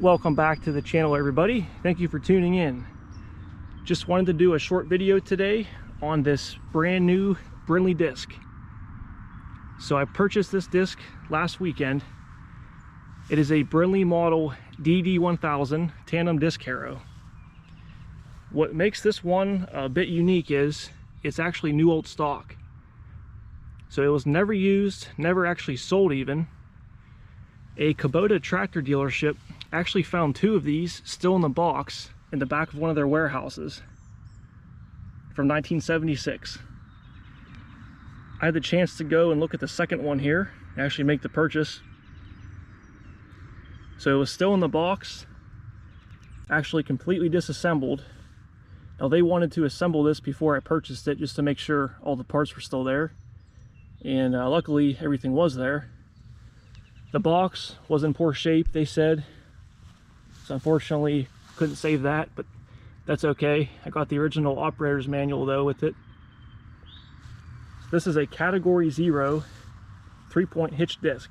Welcome back to the channel, everybody. Thank you for tuning in. Just wanted to do a short video today on this brand new Brinly disc. So I purchased this disc last weekend. It is a Brinly model DD-1000 tandem disc harrow. What makes this one a bit unique is it's actually new old stock. So it was never used, never actually sold even. A Kubota tractor dealership actually found two of these still in the box in the back of one of their warehouses from 1976. I had the chance to go and look at the second one here and actually make the purchase. So it was still in the box, actually completely disassembled. Now they wanted to assemble this before I purchased it just to make sure all the parts were still there, and luckily everything was there. The box was in poor shape, they said, so unfortunately couldn't save that, but that's okay. I got the original operator's manual though with it. This is a category 0 3-point hitch disc.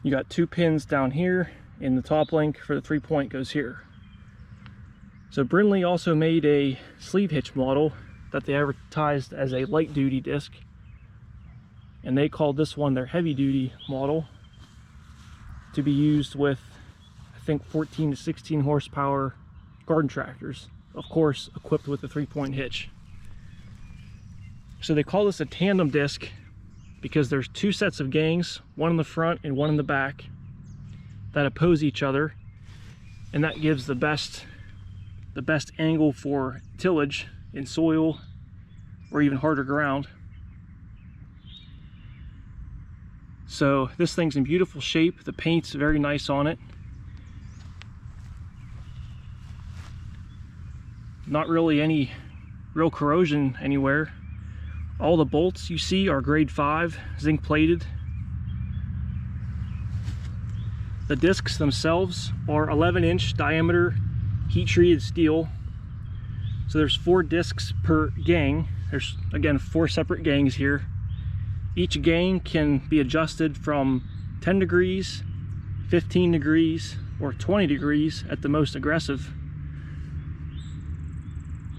You got two pins down here, and the top link for the 3-point goes here. So Brinly also made a sleeve hitch model that they advertised as a light duty disc, and they called this one their heavy duty model to be used with, I think, 14 to 16 horsepower garden tractors, of course equipped with a 3-point hitch. So they call this a tandem disc because there's two sets of gangs, one in the front and one in the back, that oppose each other, and that gives the best angle for tillage in soil or even harder ground. So this thing's in beautiful shape. The paint's very nice on it. Not really any real corrosion anywhere. All the bolts you see are grade 5, zinc plated. The discs themselves are 11-inch diameter heat treated steel. So there's 4 discs per gang. There's, again, 4 separate gangs here. Each gang can be adjusted from 10 degrees, 15 degrees, or 20 degrees at the most aggressive.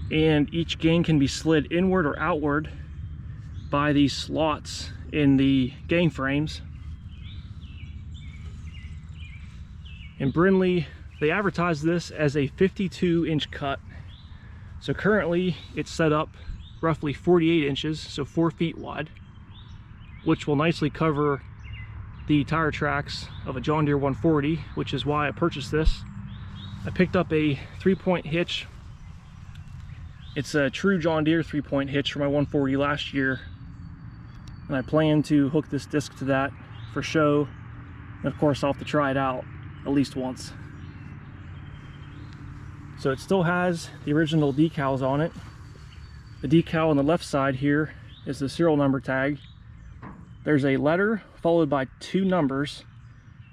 And each gang can be slid inward or outward by these slots in the gang frames. In Brinly, they advertise this as a 52-inch cut. So currently it's set up roughly 48 inches, so 4 feet wide, which will nicely cover the tire tracks of a John Deere 140, which is why I purchased this. I picked up a 3-point hitch. It's a true John Deere 3-point hitch for my 140 last year, and I plan to hook this disc to that for show, and of course I'll have to try it out at least once. So it still has the original decals on it. The decal on the left side here is the serial number tag. There's a letter followed by 2 numbers,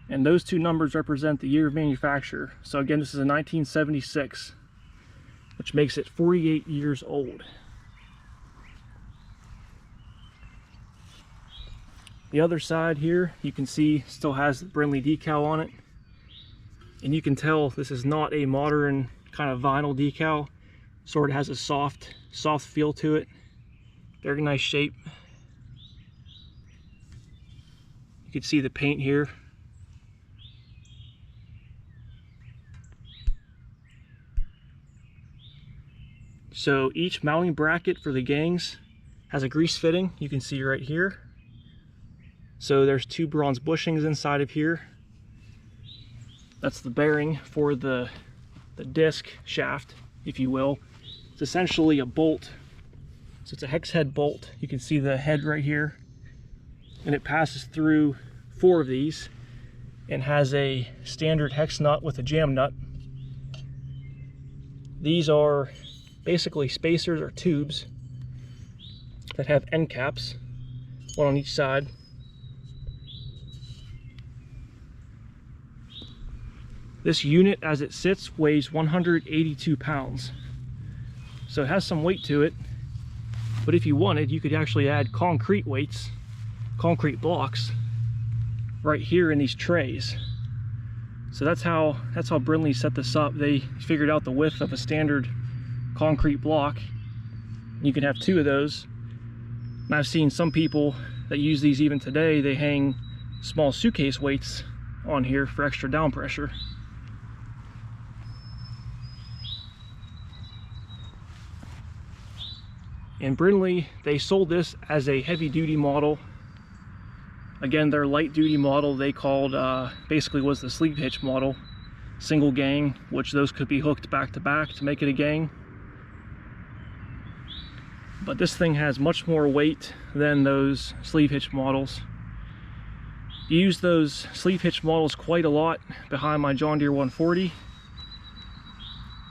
and those 2 numbers represent the year of manufacture. So again, this is a 1976, which makes it 48 years old. The other side here, you can see, still has the Brinly decal on it, and you can tell this is not a modern kind of vinyl decal. Sort of has a soft feel to it. Very nice shape. You can see the paint here. So each mounting bracket for the gangs has a grease fitting, you can see right here. So there's 2 bronze bushings inside of here. That's the bearing for the disc shaft, if you will. It's essentially a bolt. So it's a hex head bolt. You can see the head right here, and it passes through 4 of these and has a standard hex nut with a jam nut. These are basically spacers or tubes that have end caps, one on each side. This unit, as it sits, weighs 182 pounds. So it has some weight to it, but if you wanted, you could actually add concrete weights, concrete blocks, right here in these trays. So that's how Brinly set this up. They figured out the width of a standard concrete block. You can have 2 of those. And I've seen some people that use these even today, they hang small suitcase weights on here for extra down pressure. And Brinly, they sold this as a heavy duty model. Again, their light duty model they called, basically was the sleeve hitch model, single gang, which those could be hooked back to back to make it a gang. But this thing has much more weight than those sleeve hitch models. You use those sleeve hitch models quite a lot behind my John Deere 140,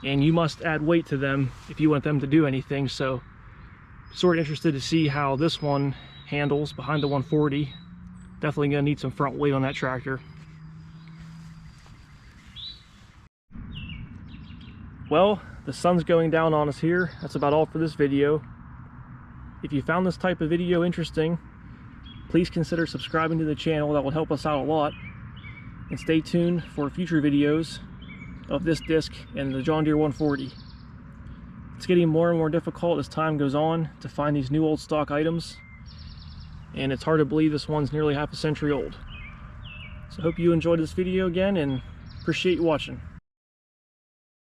and you must add weight to them if you want them to do anything. So sort of interested to see how this one handles behind the 140. Definitely gonna need some front weight on that tractor. Well, the sun's going down on us here. That's about all for this video. If you found this type of video interesting, please consider subscribing to the channel. That will help us out a lot. And stay tuned for future videos of this disc and the John Deere 140. It's getting more and more difficult as time goes on to find these new old stock items, and it's hard to believe this one's nearly half a century old. So I hope you enjoyed this video again, and appreciate you watching.